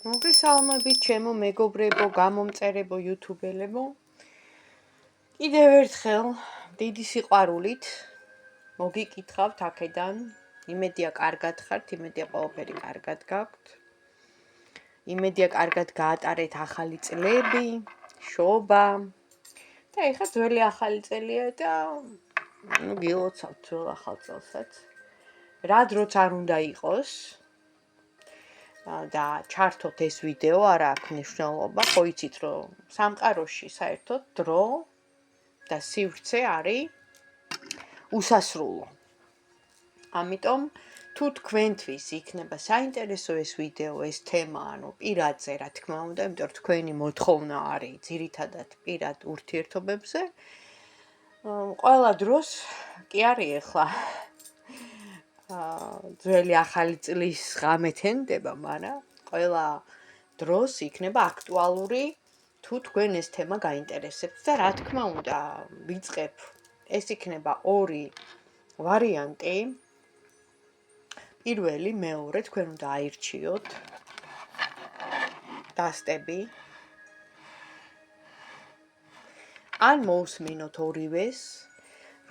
მოგესალმებით ჩემო მეგობრებო, გამომწერებო, იუთუბელებო. კიდევ ერთხელ დიდი სიყვარულით მოგიკითხავთ აქედან. იმედია კარგად ხართ, იმედია ყველაფერი კარგად გაქვთ. იმედია კარგად გაატარეთ ახალი წლები, შობა. და ეხლა ძველი ახალი წელია და გილოცავთ ძველ ახალ წელსაც. რა დროც არ უნდა იყოს. და ჩართოთ ეს ვიდეო, არა აქვს მნიშვნელობა, ხო იცით რომ სამყაროში საერთოდ დრო და სივრცე არის უსასრულო. ამიტომ თუ თქვენთვის იქნება საინტერესო ეს ვიდეო, ეს თემა, ანუ პირადზე, რა თქმა უნდა, იმიტომ რომ თქვენი მოთხოვნა არის ძირითადად პირად ურთიერთობებზე, ყველა დროს კი არის ახლა ძველი ახალი წლის ღამე თენდება, მაგრამ ყველა დროს იქნება აქტუალური თუ თქვენ ეს თემა გაინტერესებთ და რა თქმა უნდა ვიწყებ. ეს იქნება ორი ვარიანტი. პირველი, მეორე, თქვენ უნდა აირჩიოთ დასტები. ან მოусმინოთ ორივეს,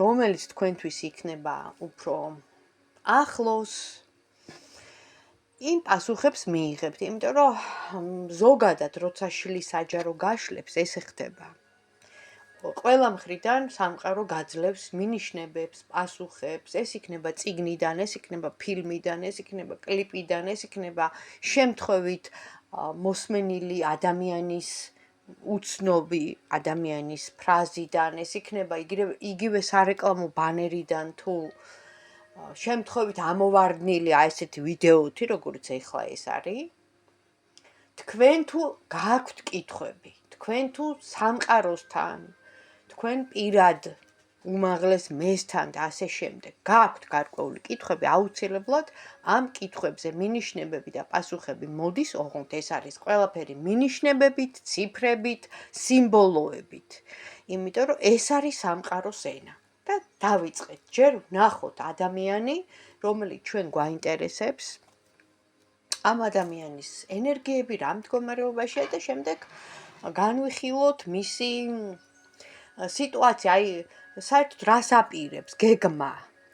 რომელიც თქვენთვის იქნება უფრო ახლოს იმ პასუხებს მიიღებთ, იმიტომ რომ ზოგადად როცა შლის საჯარო გაშლებს ესე ხდება. ყველა მხრიდან სამყარო გაძლევს მინიშნებებს, პასუხებს, ეს იქნება წიგნიდან, ეს იქნება ფილმიდან, ეს იქნება კლიპიდან, ეს იქნება შემთხვევით მოსმენილი ადამიანის უცნობი ადამიანის ფრაზიდან, ეს იქნება იგივე სარეკლამო ბანერიდან თუ შემთხვევით ამოვარდნილი ესეთი ვიდეოთი, როგორც ეხლა ეს არის. თქვენ თუ გააქვთ კითხვები, თქვენ თუ სამყაროსთან, თქვენ პირად უმაღლეს მესთან და ასე შემდეგ გააქვთ გარკვეული კითხვები, აუცილებლად ამ კითხვებზე მინიშნებები და პასუხები მოდის, ოღონდ ეს არის ყველაფერი მინიშნებებით, ციფრებით, სიმბოლოებით. იმიტომ რომ ეს არის სამყაროს ენა. და დავიწყეთ. ჯერ ვნახოთ ადამიანი, რომელიც ჩვენ გვაინტერესებს, ამ ადამიანის ენერგიები რა მდგომარეობაშია და შემდეგ განვიხილოთ მისი სიტუაცია, საერთოდ რას აპირებს,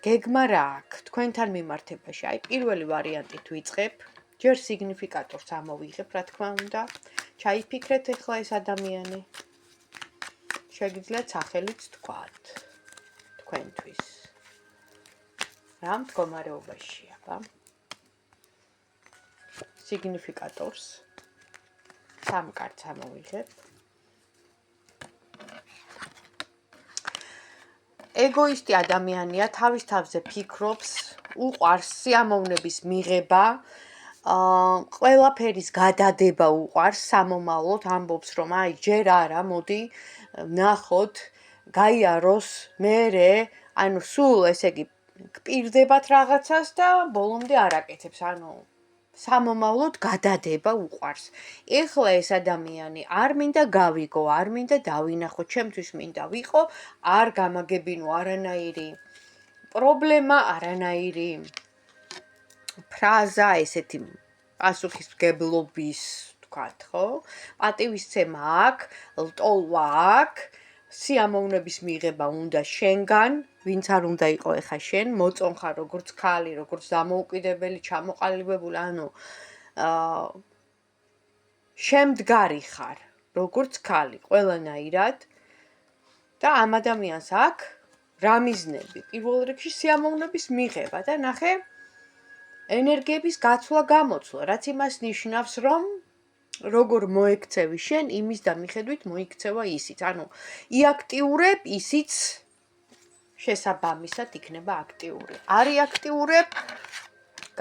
გეგმა რა აქვს თქვენთან მიმართებაში. პირველი ვარიანტით ვიწყებ. ჯერ სიგნიფიკატორს ამოვიღებ, რა თქმა უნდა. ჩაიფიქრეთ ახლა ეს ადამიანი. შეგიძლიათ სახელიც თქვათ. თქვენთვის. რა მდგომარეობაშია, სიგნიფიკატორს სამ კარტს ამოვიღებ. ეგოისტი ადამიანია, თავის თავზე ფიქრობს, უყვარს სიამოვნების მიღება, ყველაფერის გადადება უყვარს, სამომავლოდ ამბობს, რომ ჯერ არა, მოდი ვნახოთ, გაიაროს, მერე, ანუ სულ ესე იგი გპირდებათ რაღაცას და ბოლომდე არ აკეთებს, ანუ სამომავლოდ გადადება უყვარს. ეხლა ეს ადამიანი არ მინდა გავიგო, არ მინდა დავინახო, ჩემთვის მინდა ვიყო, არ გამაგებინო არანაირი პრობლემა, არანაირი ფრაზა, ესეთი პასუხისმგებლობის, თქვათ, ხო? პატივისცემა აქვს, ლტოლვა აქვს, სიამოვნების მიღება უნდა შენგან, ვინც არ უნდა იყო ეხა შენ, მოწონხარ როგორც ქალი, როგორც დამოუკიდებელი, ჩამოყალიბებული, ანუ შემდგარი ხარ, როგორც ქალი, ყველანაირად და ამ ადამიანს აქვს რა მიზნები? პირველ რიგში სიამოვნების მიღება და ნახე ენერგიების გაცვლა-გამოცვლა, რაც იმას ნიშნავს, რომ როგორ მოექცევი შენ, იმის დამიხედვით მოიქცევა ისიც. ანუ იაქტიურებ, ისიც შესაბამისად იქნება აქტიური. არ იაქტიურებ,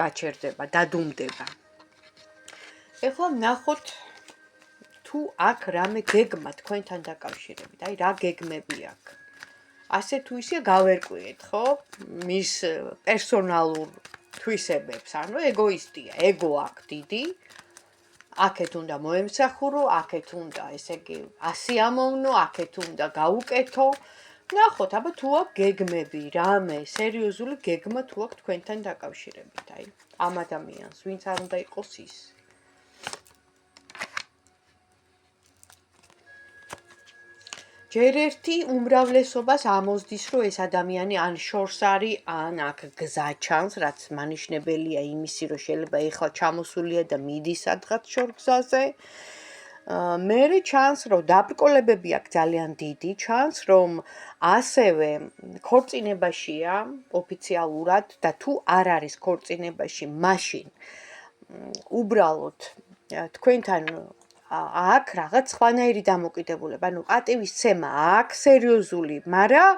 გაჩერდება, დადუმდება. ეხლა ვნახოთ თუ აქ რამე გეგმა თქვენთან დაკავშირებით, რა გეგმები აქვს. ასე თუ ისე გავერკვიეთ, ხო? მის პერსონალურ თვისებებს, ანუ ეგოისტია, ეგო აქვს დიდი. აქეთ უნდა მოემსახურო, აქეთ უნდა, ესე იგი, ასიამოვნო, აქეთ უნდა გაუკეთო. ვნახოთ, აბა თუ აქვს გეგმები, რამე სერიოზული გეგმა თუ აქვს თქვენთან დაკავშირებით, ამ ადამიანს, ვინც არ უნდა იყოს ის. ჯერ ერთი უმრავლესობას ამოსდის, რომ ეს ადამიანი ან შორს არის, ან აქ გზა ჩანს, რაც მანიშნებელია იმისი, რომ შეიძლება ეხლა ჩამოსულია და მიდის სადღაც შორგზაზე. მერე ჩანს, რომ დაბრკოლებები აქვს ძალიან დიდი, ჩანს, რომ ასევე ქორწინებაშია ოფიციალურად და თუ არ არის ქორწინებაში, მაშინ უბრალოდ თქვენთან აქ რაღაც სხვანაირი დამოკიდებულება, ანუ პატივისცემა აქვს სერიოზული, მაგრამ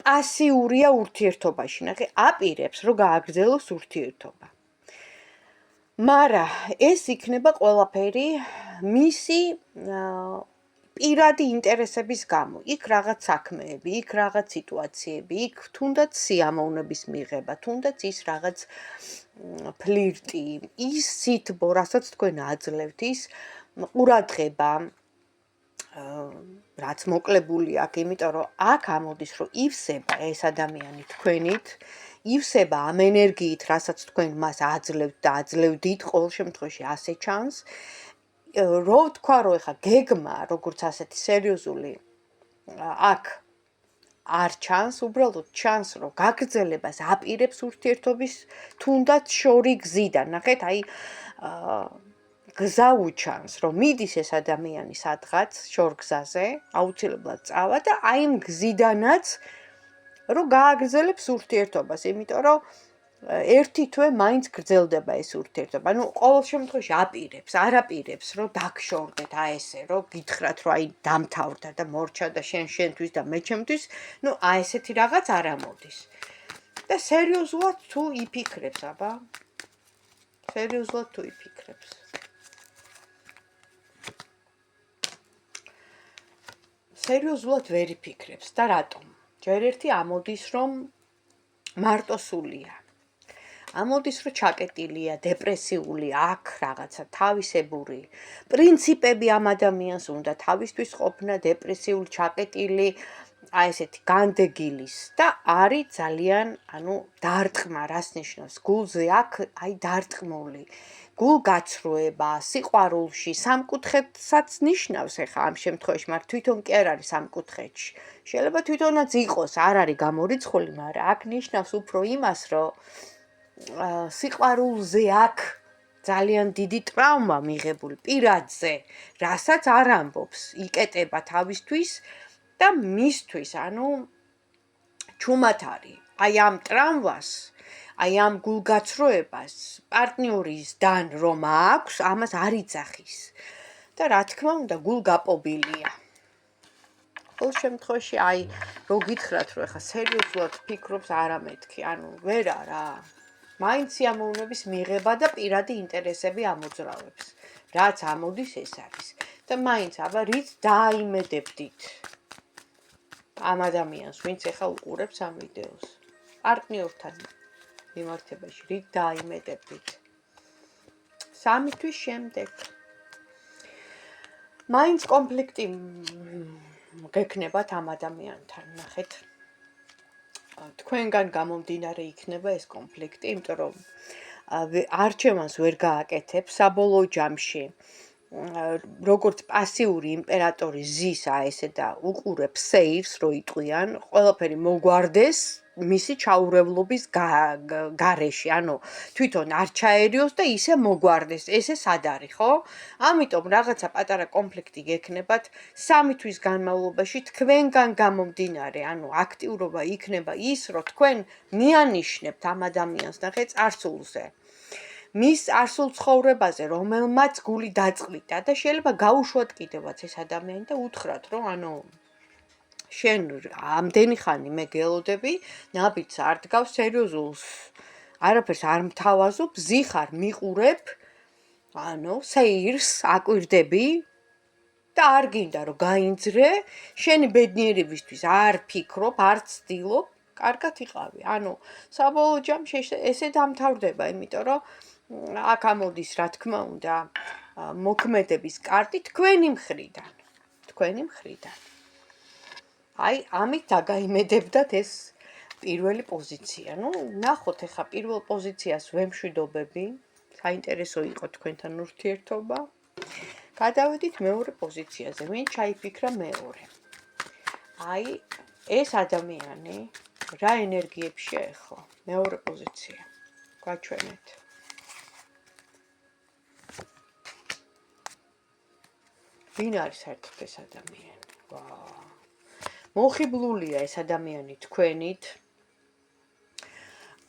პასიურია ურთიერთობაში. ნახე, აპირებს, რომ გააგრძელოს ურთიერთობა. მაგრამ ეს იქნება ყველაფერი მისი პირადი ინტერესების გამო. იქ რაღაც საქმეები, იქ რაღაც სიტუაციები, იქ თუნდაც სიამოვნების მიღება, თუნდაც ის რაღაც ფლირტი, ის სითბო, რასაც თქვენ აძლევთ, ის ყურადღება, რაც მოკლებული აქვს, იმიტომ რომ აქ ამოდის, რომ ივსება ეს ადამიანი თქვენით, ივსება ამ ენერგიით, რასაც თქვენ მას აძლევთ და აძლევდით, ყოველ შემთხვევაში ასე ჩანს. რო ვთქვა, რომ ეხა გეგმა, როგორც ასეთი სერიოზული აქ არ ჩანს, უბრალოდ ჩანს, რომ გაგრძელებას აპირებს ურთიერთობის თუნდაც შორი გზიდან. ნახეთ, აი გზა უჩანს, რომ მიდის ეს ადამიანი სადღაც შორგზაზე, აუცილებლად წავა და აი იმ გზიდანაც რომ გააგრძელებს ურთიერთობას, იმიტომ რომ ერთი თვე მაინც გრძელდება ეს ურთიერთობა. ანუ ყოველ შემთხვევაში აპირებს, არ აპირებს, რომ დაგშორდეთ აი ესე, რომ გითხრათ, რომ აი დამთავრდა და მორჩა და შენთვის და მე ჩემთვის, ნუ აი ესეთი რაღაც არ ამოდის. და სერიოზულად თუ იფიქრებს, აბა. სერიოზულად თუ იფიქრებს. სერიოზულად ვერ იფიქრებს და რატომ? ჯერ ერთი ამოდის, რომ მარტოსულია. ამოდის, რომ ჩაკეტილია, დეპრესიული, აქ რაღაცა თავისებური პრინციპები ამ ადამიანს უნდა თავისთვის ყოფნა, დეპრესიული, ჩაკეტილი, აი ესეთი განდეგილის და არის ძალიან, ანუ დარტყმა, რას ნიშნავს? გულზე აქ აი დარტყმული. გულგაცრუება, სიყვარულში, სამკუთხედსაც ნიშნავს ეხა ამ შემთხვევაში, მაგრამ თვითონ კი არ არის სამკუთხედში. შეიძლება თვითონაც იყოს, არ არის გამორიცხული, მაგრამ აქ ნიშნავს უფრო იმას, რომ სიყვარულზე აქ ძალიან დიდი ტრავმა მიღებული პირადზე, რასაც არ ამბობს, იკეტება თავისთვის და მისთვის, ანუ ჩუმად არის. აი ამ ტრავმას, აი ამ გულგაცრუებას პარტნიორისგან რომ აქვს, ამას არ იძახის. და რა თქმა უნდა, გულგაპობილია. ყოველ შემთხვევაში, აი, რო გითხრათ, რომ ეხა სერიოზულად ფიქრობს, არა მეთქი, ანუ ვერა რა. მაინც სიამოვნების მიღება და პირადი ინტერესები ამოძრავებს. რაც ამოდის, ეს არის. და მაინც, აბა, რით დააიმედებდით ამ ადამიანს, ვინც ეხა უყურებს ამ ვიდეოს. პარტნიორთან მიმართებაში, რით დააიმედებდით. 3 თვის შემდეგ. მაინც კონფლიქტი გექნებათ ამ ადამიანთან, ნახეთ. თქვენგან გამომდინარე იქნება ეს კონფლიქტი, იმიტომ რომ არჩევანს ვერ გააკეთებ საბოლოო ჯამში. როგორც პასიური იმპერატორი ზის ესე და უყურებს სეირს, რო იტყვიან, ყველაფერი მოგვარდეს მისი ჩაურევლობის გარეშე, ანუ თვითონ არ ჩაერიოს და ისე მოგვარდეს, ესე სად არის, ხო? ამიტომ რაღაცა პატარა კონფლიქტი გექნებათ 3 თვის განმავლობაში თქვენგან გამომდინარე, ანუ აქტიურობა იქნება ის, რომ თქვენ მიანიშნებთ ამ ადამიანს ნახე წარსულზე. მის არსულ ცხოვრებაზე, რომელმაც გული დაწყლითა და შეიძლება გაუშვათ კიდევაც ეს ადამიანი და უთხრათ, რომ ანუ შენ ამდენი ხანი მე გელოდები, ნაბიჯს არ დგავს სერიოზულს. არაფერს არ მთავაზობ, ზიხარ მიყურებ, ანუ სეირს აკვირდები და არ გინდა რომ გაინძრე, შენი ბედნიერებისთვის არ ფიქრობ, არ ცდილობ, კარგად იყავი. ანუ საბოლოო ჯამში ესე დამთავრდება, იმიტომ რომ აქ ამოდის, რა თქმა უნდა, მოქმედების კარტი თქვენი მხრიდან. აი, ამით დაგაიმედებდათ ეს პირველი პოზიცია. ნუ, ნახოთ ახლა პირველ პოზიციას ვემშვიდობები. საინტერესო იყო თქვენთან ურთიერთობა. გადავედით მეორე პოზიციაზე. ვინ ჩაიფიქრა მეორე? აი ეს ადამიანი რა ენერგიებშია ახლა? მეორე პოზიცია. გაჩვენეთ. ვინ არის საერთოდ ეს ადამიანი? ვაა. მოხიბლულია ეს ადამიანი თქვენით.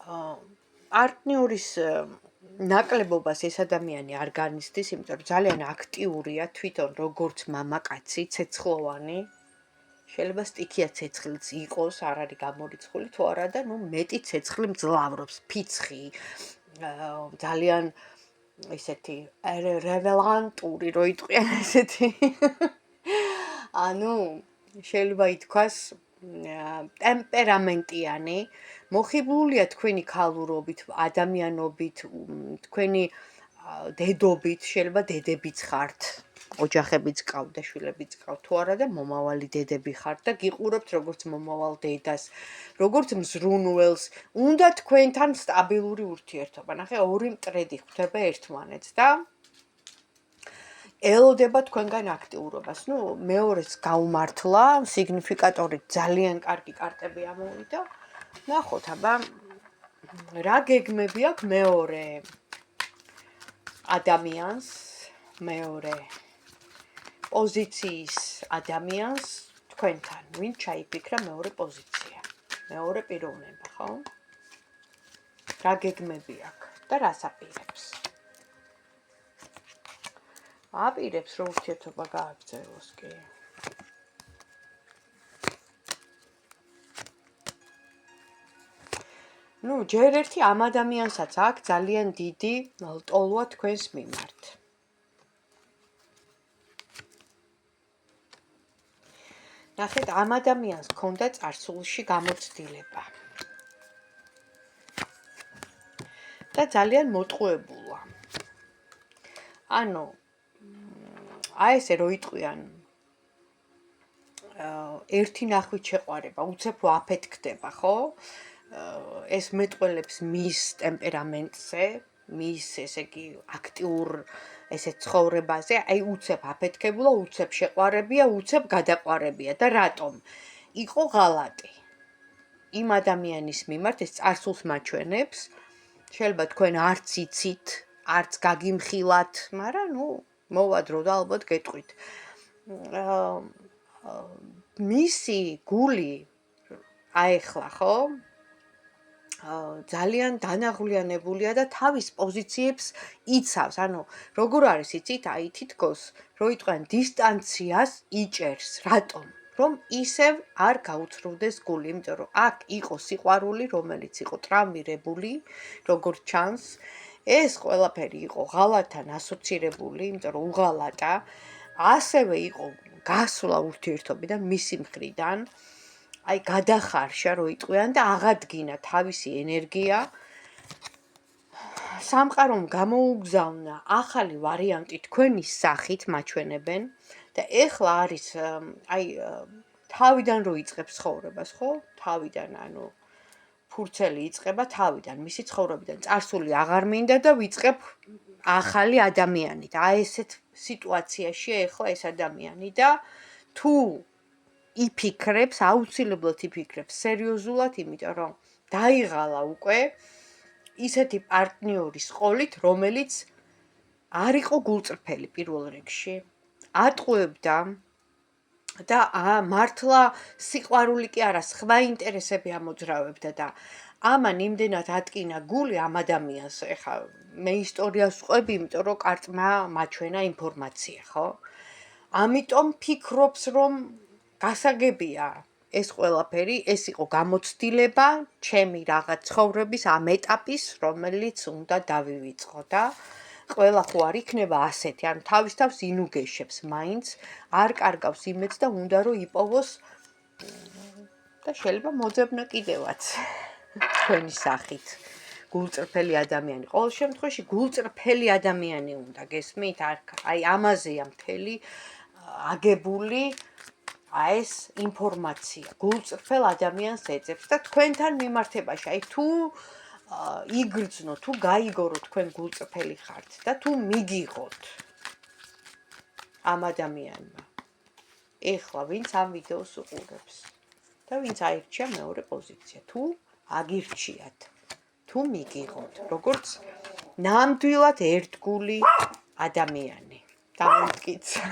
პარტნიორის ნაკლებობას ეს ადამიანი არ განიცდის, იმიტომ რომ ძალიან აქტიურია თვითონ როგორც მამაკაცი, ცეცხლოვანი. შეიძლება სტიქია ცეცხლიც იყოს, არ არის გამორიცხული თუ არა და მეტი ცეცხლი მძლავრობს, ფიცხი, ძალიან ესეთი რელევანტური რო იტყვიან ესეთი. ანუ შეიძლება ითქვას ტემპერამენტიანი, მოხიბლულია თქვენი ქალურობით, ადამიანობით, თქვენი დედობით, შეიძლება დედებიც ხართ, ოჯახებიც გყავთ და შვილებიც გყავთ თუ არა და მომავალი დედები ხართ და გიყურებთ როგორც მომავალ დედას, როგორც მზრუნველს, უნდა თქვენთან სტაბილური ურთიერთობა. ნახე, ორი მტრედი ხვდება ერთმანეთს და ელოდება თქვენგან აქტიურობას. მეორეს გაუმართლა, სიგნიფიკატორით ძალიან კარგი კარტები ამოვიდა. ნახოთ, აბა რა გეგმები აქვს მეორე ადამიანს, მეორე პოზიციის ადამიანს თქვენთან, ვინ ჩაიფიქრა მეორე პოზიცია, მეორე პიროვნება, ხო? რა გეგმები აქვს და რას აპირებს? აპირებს რომ ურთიერთობა გააგრძელოს კი. ჯერ ერთი ამ ადამიანსაც აქვს ძალიან დიდი ლტოლვა თქვენს მიმართ. ნახეთ, ამ ადამიანს ჰქონდა წარსულში გამოცდილება. და ძალიან მოტყუებულა. ანუ აი ესე რო იტყვიან ერთი ნახვით შეყვარება, უცებ აფეთქდება, ხო? ეს მეტყველებს მის ტემპერამენტზე, მის ესე იგი აქტიურ ესე ცხოვრებაზე, აი უცებ აფეთქებულა, უცებ შეყვარებია, უცებ გადაყვარებია და რატომ? იყო ღალატი. იმ ადამიანის მიმართ ეს წარსულს მაჩვენებს, შეიძლება თქვენ არც იცით, არც გაგიმხილათ, მაგრამ მოვა დრო და ალბათ გეტყვით. მისი გული აეხლა, ხო? ძალიან დანაღვლიანებულია და თავის პოზიციებს იცავს. ანუ როგორ არის იცით, აი თითქოს რო იტყვიან დისტანციას იჭერს. რატომ? რომ ისევ არ გაუცრუდეს გული, იმიტომ რომ აქ იყო სიყვარული, რომელიც იყო ტრავმირებული, როგორც ჩანს. ეს ყველაფერი იყო ღალატთან ასოცირებული, იმიტომ რომ უღალატა, ასევე იყო გასვლა ურთიერთობიდან მისი მხრიდან. აი გადახარშა რო იტყვიან და აღადგინა თავისი ენერგია. სამყარომ გამოუგზავნა ახალი ვარიანტი თქვენი სახით მაჩვენებენ და ეხლა არის აი თავიდან რო იწყებს ცხოვრებას, ხო? თავიდან, ანუ ფურცელი იწყება თავიდან, მისი ცხოვრებიდან. წარსული აღარ მინდა და ვიწყებ ახალი ადამიანით. აი ესეთ სიტუაციაშია ეხლა ეს ადამიანი და თუ იფიქრებს, აუცილებლად იფიქრებს სერიოზულად, იმიტომ რომ დაიღალა უკვე ისეთი პარტნიორის ყოლით, რომელიც არ იყო გულწრფელი პირველ რიგში. ატყუებდა და მართლა სიყვარული კი არა, სხვა ინტერესები ამოძრავებდა და ამან იმდენად ატკინა გული ამ ადამიანს. ეხლა მე ისტორიას ვყვები, იმიტომ რომ კარტმა მაჩვენა ინფორმაცია, ხო? ამიტომ ფიქრობს, რომ გასაგებია ეს ყველაფერი, ეს იყო გამოცდილება, ჩემი რაღაც ცხოვრების ამ ეტაპის, რომელიც უნდა დავივიწყო და ყველა ხო არ იქნება ასეთი, ანუ თავის თავს ინუგეშებს მაინც, არ კარგავს იმედს და უნდა რომ იპოვოს და შეიძლება მოძებნა კიდევაც თქვენი სახით. გულწრფელი ადამიანი. ყოველ შემთხვევაში გულწრფელი ადამიანი უნდა გესმით, აი ამაზეა მთელი აგებული ეს ინფორმაცია. გულწრფელ ადამიანს ეძებს და თქვენთან მიმართებაში, აი თუ იგრძნო, თუ გაიგორო თქვენ გულწრფელი ხართ და თუ მიგიღოთ ამ ადამიანმა. ეხლა ვინც ამ ვიდეოს უყურებს და ვინც აირჩია მეორე პოზიცია, თუ აგირჩიათ, თუ მიგიღოთ, როგორც ნამდვილად ერთგული ადამიანი. დამემტკიცა.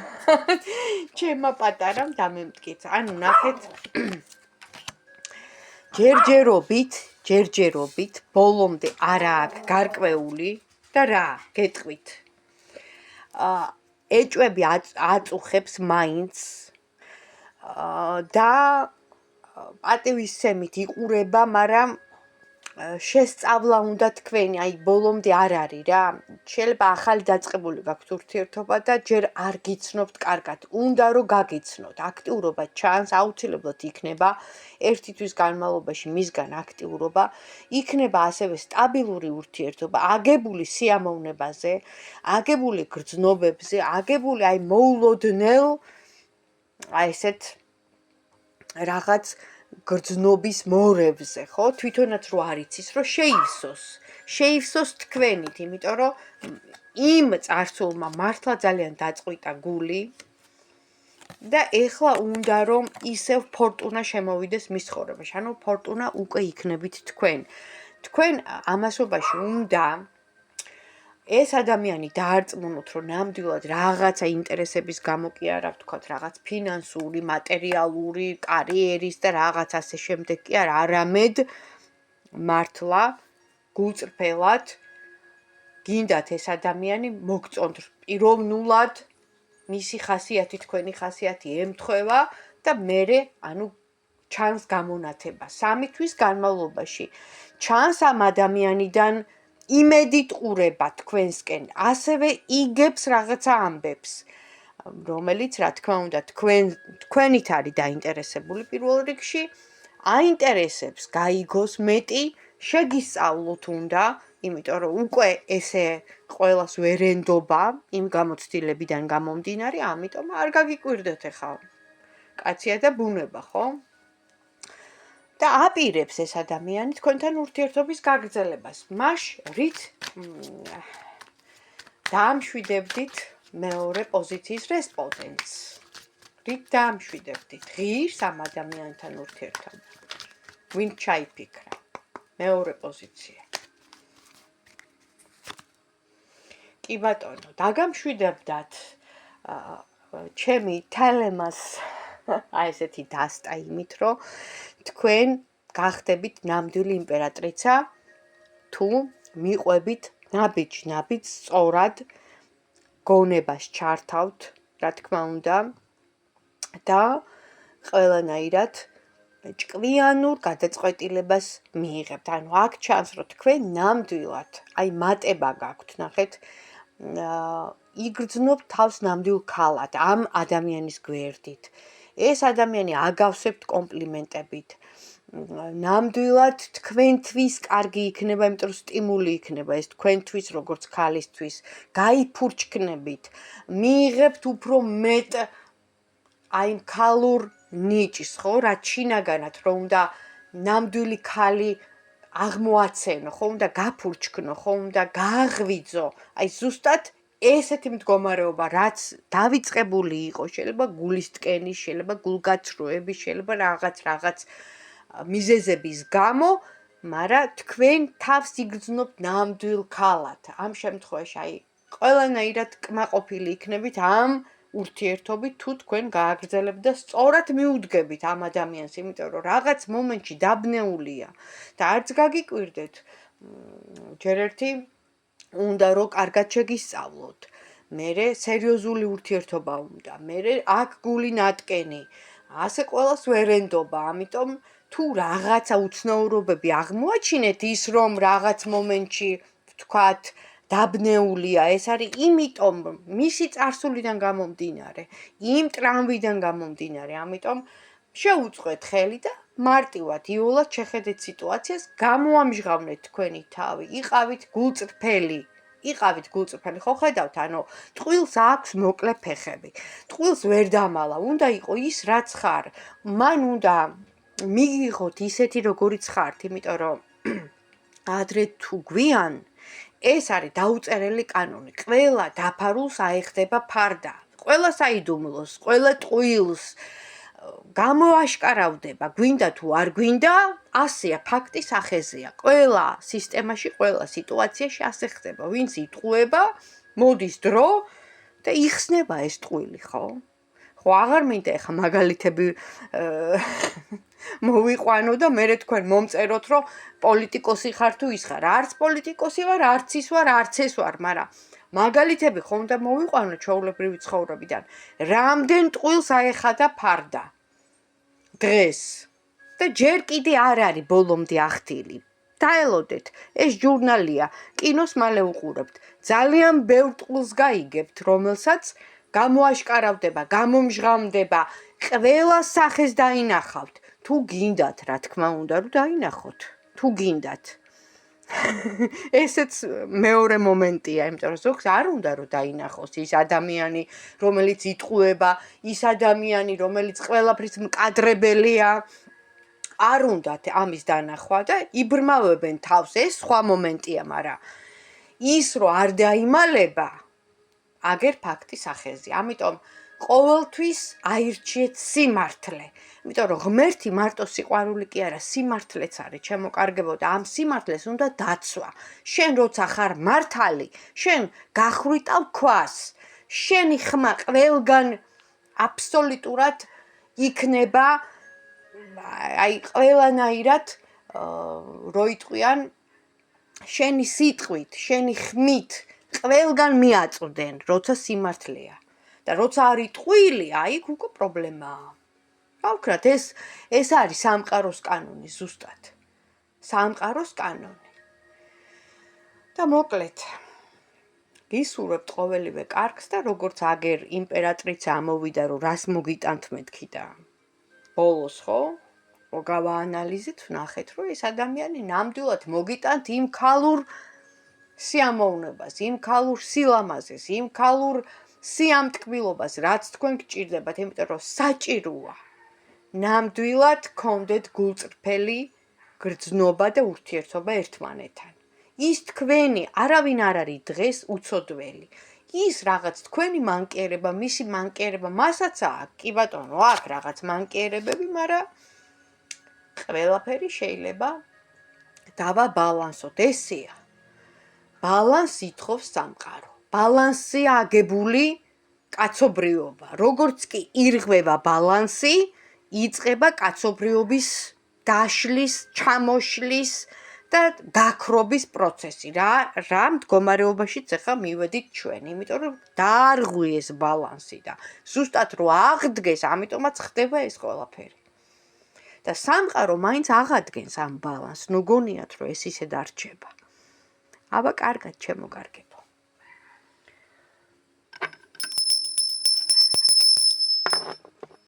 ჩემმა პატარამ დამემტკიცა. ანუ ნახეთ ჯერჯერობით ბოლომდე არა აქვს გარკვეული და რა გეტყვით. ეჭვები აწუხებს მაინც და პატივისცემით იყურება, მაგრამ შესწავლა უნდა თქვენი, აი ბოლომდე არ არის რა. შეიძლება ახალი დაწყებული გაქვთ ურთიერთობა და ჯერ არ გიცნობთ კარგად. უნდა რომ გაგიცნოთ. აქტიურობა ჩანს, აუცილებლად იქნება ერთი თვის განმავლობაში მისგან აქტიურობა, იქნება ასევე სტაბილური ურთიერთობა, აგებული სიამოვნებაზე, აგებული გრძნობებზე, აგებული აი მოულოდნელ აი ესეთ რაღაც გრძნობის მორევზე, ხო? თვითონაც რო არ იცის, რომ შეივსოს თქვენით, იმიტომ რომ იმ წარსულმა მართლა ძალიან დაწყვიტა გული და ეხლა უნდა რომ ისევ ფორტუნა შემოვიდეს მის ცხოვრებაში. ანუ ფორტუნა უკვე იქნებით თქვენ. თქვენ ამასობაში უნდა ეს ადამიანი დაარწმუნოთ, რომ ნამდვილად რაღაცა ინტერესების გამო კი არა, ვთქვათ, რაღაც ფინანსური, მატერიალური, კარიერის და რაღაც ასე შემდეგ კი არა, არამედ მართლა გულწრფელად გინდათ ეს ადამიანი მოგწონთ პიროვნულად, მისი ხასიათი, თქვენი ხასიათი ემთხვევა და მერე, ანუ ჩანს გამონათება 3 თვის განმავლობაში. ჩანს ამ ადამიანიდან იმედით ყურება თქვენსკენ, ასევე იგებს რაღაცა ამბებს, რომელიც რა თქმა უნდა თქვენით არის დაინტერესებული პირველ რიგში, აინტერესებს, გაიგოს მეტი, შეგისწავლოთ უნდა, იმიტომ რომ უკვე ესე ყველას ვერენდობა იმ გამოცდილებიდან გამომდინარე, ამიტომ არ გაგიკვირდეთ ახლა. კაცია და ბუნება, ხო? და აპირებს ეს ადამიანი თქვენთან ურთიერთობის გაგრძელებას. მას რით დაამშვიდებდით მეორე პოზიციის რესპონდენტს. რით დაამშვიდებდით ღირს ამ ადამიანთან ურთიერთობა. ვინ ჩაიფიქრა? მეორე პოზიცია. კი ბატონო, დაგამშვიდებდათ ჩემი თელემას აი ესეთი დასტა იმით, რომ თქვენ გახდებით ნამდვილი იმპერატრიცა, თუ მიყვებით ნაბიჯ სწორად გონებას ჩართავთ, რა თქმა უნდა, და ყველანაირად ჭკვიანურ გადაწყვეტილებას მიიღებთ. ანუ აქ ჩანს, რომ თქვენ ნამდვილად, აი მატება გაქვთ, ნახეთ, იგრძნობთ თავს ნამდვილ ქალად ამ ადამიანის გვერდით. ეს ადამიანი აგავსებთ კომპლიმენტებით. ნამდვილად თქვენთვის კარგი იქნება, იმიტომ რომ სტიმული იქნება ეს თქვენთვის, როგორც ქალისთვის. გაიფურჩქნებით, მიიღებთ უფრო მეტ აი ქალურ ნიჭს, ხო, რაც შინაგანად რომ უნდა ნამდვილი ქალი აღმოაცენო, ხო, უნდა გაფურჩქნო, ხო, უნდა გააღვიძო. აი ზუსტად ესეთი მდგომარეობა, რაც დავიწყებული იყო, შეიძლება გულის ტკენის, შეიძლება გულგაცრუების, შეიძლება რაღაც მიზეზების გამო, მაგრამ თქვენ თავს იგრძნობთ ნამდვილ ქალად. ამ შემთხვევაში აი ყველანაირად კმაყოფილი იქნებით ამ ურთიერთობით, თუ თქვენ გააგრძელებთ და სწორად მიუდგებით ამ ადამიანს, იმიტომ რომ რაღაც მომენტში დაბნეულია და არც გაგიკვირდეთ. ჯერ ერთი უნდა რომ კარგად შეგისწავლოთ. მერე სერიოზული ურთიერთობა უნდა. მერე აქ გული ნატკენი. ასე ყველას ვერენდობა, ამიტომ თუ რაღაცა უცნაურობები აღმოაჩინეთ ის რომ რაღაც მომენტში ვთქვათ დაბნეულია, ეს არის იმიტომ მისი წარსულიდან გამომდინარე, იმ ტრამვიდან გამომდინარე, ამიტომ შეუწყეთ ხელი და მარტივად იოლად შეხედეთ სიტუაციას, გამოამჟღავნეთ თქვენი თავი, იყავით გულწრფელი, ხო ხედავთ, ანუ ტყუილს აქვს მოკლე ფეხები, ტყუილს ვერ დამალა, უნდა იყო ის რაც ხარ, მან უნდა მიგიღოთ ისეთი როგორიც ხართ, იმიტომ რომ ადრე თუ გვიან ეს არის დაუწერელი კანონი. ყველა დაფარულს აეხდება ფარდა. ყველა საიდუმლოს, ყველა ტყუილს გამოაშკარავდება, გვინდა თუ არ გვინდა, ასეა, ფაქტი სახეზეა. ყველა სისტემაში, ყველა სიტუაციაში ასე ხდება. ვინც იტყუება, მოდის დრო და იხსნება ეს ტყუილი, ხო? ხო, აღარ მინდა ეხა მაგალითები მოვიყვანო და მერე თქვენ მომწეროთ, რომ პოლიტიკოსი ხარ თუ ის ხარ. არც პოლიტიკოსი ვარ, არც ის ვარ, არც ეს ვარ, მაგრამ მაგალითები ხომ და მოვიყვანო ჩვეულებრივი ცხოვრებიდან. რამდენ ტყუილს აეხადა ფარდა დღეს და ჯერ კიდე არ არის ბოლომდე ახდილი. დაელოდეთ, ეს ჟურნალია, კინოს მალე უყურებთ. ძალიან ბევრ ტყუილს გაიგებთ, რომელსაც გამოაშკარავდება, გამომჟღავნდება, ყველა სახეს დაინახავთ. თუ გინდათ, რა თქმა უნდა, რომ დაინახოთ. თუ გინდათ. ესეც მეორე მომენტია, იმიტომ რომ ზოგს არ უნდა რომ დაინახოს ის ადამიანი, რომელიც იტყუება, ის ადამიანი, რომელიც ყველაფრის მკადრებელია. არ უნდათ ამის დანახვა და იბრმავებენ თავს, ეს სხვა მომენტია, მაგრამ ის რომ არ დაიმალება, აგერ ფაქტი სახეზე. ამიტომ ყოველთვის აირჩიეთ სიმართლე. იმიტომ რომ ღმერთი მარტო სიყვარული კი არა, სიმართლეც არის, ჩემოკარგებო და ამ სიმართლეს უნდა დაცვა. შენ როცა ხარ მართალი, შენ გახვიტავ ქვას, შენი ხმა ყველგან აბსოლუტურად იქნება აი ყველანაირად რო იტყვიან შენი სიტყვით, შენი ხმით ყველგან მიაწვდენ, როცა სიმართლეა. და როცა არის ტყუილი, აი იქ უკვე პრობლემაა. რა ვქნათ, ეს არის სამყაროს კანონი ზუსტად. სამყაროს კანონი. და მოკლედ გისურვებთ ყოველივე კარგს და როგორც აგერ იმპერატრიცა ამოვიდა, რომ რას მოგიტანთ მეთქი და ბოლოს ხო? რო გავაანალიზეთ, ვნახეთ, რომ ეს ადამიანი ნამდვილად მოგიტანთ იმ ქალურ სიამოვნებას, იმ ქალურ სილამაზეს, იმ ქალურ სიამტკბილობას, რაც თქვენ გჭირდებათ, იმიტომ რომ საჭიროა. ნამდვილად გქონდეთ გულწრფელი გრძნობა და ურთიერთობა ერთმანეთთან. ის თქვენი არავინ არ არის დღეს უცოდველი. ის რაღაც თქვენი მანკიერება, მისი მანკიერება, მასაც აქვს, კი ბატონო, აქვს რაღაც მანკიერებები, მაგრამ ყველაფერი შეიძლება დავაბალანსოთ, ესეა. ბალანს ითხოვს სამყარო. ბალანსია აგებული კაცობრიობა. როგორც კი ირღვევა ბალანსი, იწყება კაცობრიობის დაშლის, ჩამოშლის და გაქრობის პროცესი. რა მდგომარეობაშიც ახლა მივედით ჩვენ, იმიტომ რომ დაარღვიეს ბალანსი და ზუსტად რო აღდგეს, ამიტომაც ხდება ეს ყველაფერი. და სამყარო მაინც აღადგენს ამ ბალანსს, ნუ გონიათ რომ ეს ისე დარჩება. აბა კარგად, ჩემო კარგებო.